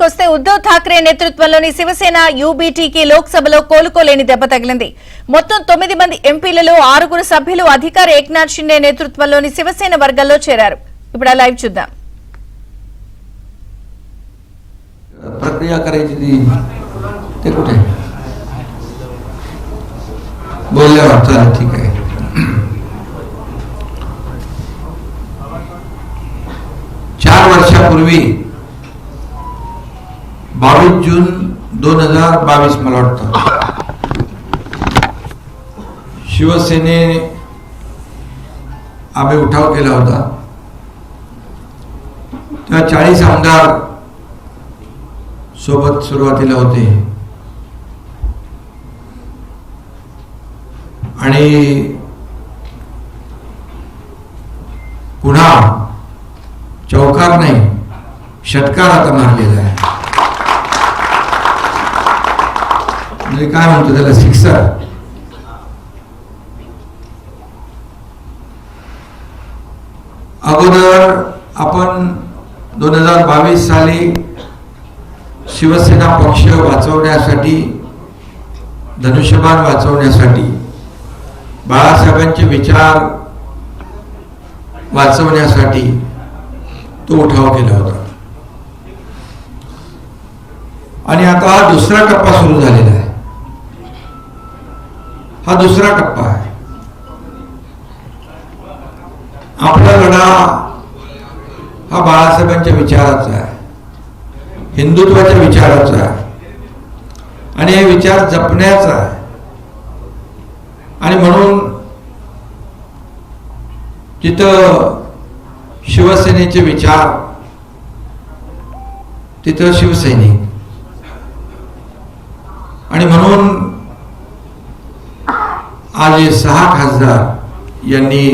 వస్తే ఉద్ధవ్ ఠాక్రే నేతృత్వంలోని శివసేన యూబీటీకి లోక్సభలో కోలుకోలేని దెబ్బ తగిలింది. మొత్తం 9 మంది ఎంపీలలో 6 సభ్యులు అధికారి ఏక్నాథ్ షిండే నేతృత్వంలోని శివసేన వర్గంలో చేరారు. ఇప్పుడు ఆ లైవ్ చూద్దాం. प्रक्रिया करायची ते कुठे बोलल्यावर चालेल, ठीक आहे. चार वर्षापूर्वी 22 जून 2022 मला वाटतं शिवसेने आम्ही उठाव केला होता. तेव्हा 40 आमदार सोबत सुरुवातीला होते आणि पुन्हा चौकार नाही षटकार आता मारलेला आहे. म्हणजे काय म्हणतो त्याला, सिक्सर. अगोदर आपण 2022 साली शिवसेना पक्ष वाचवण्यासाठी, धनुष्यबाण वाचवण्यासाठी, बाळासाहेबांचे विचार वाचवण्यासाठी तो उठाव केला होता. आणि आता हा दुसरा टप्पा सुरू झालेला आहे. हा दुसरा टप्पा आहे. आपला लढा हा बाळासाहेबांच्या विचाराचा आहे, हिंदुत्वाच्या विचाराचा आहे आणि हे विचार जपण्याचा आहे. आणि म्हणून जिथं शिवसेनेचे विचार तिथं शिवसैनिक. आणि म्हणून आज 6 खासदार यांनी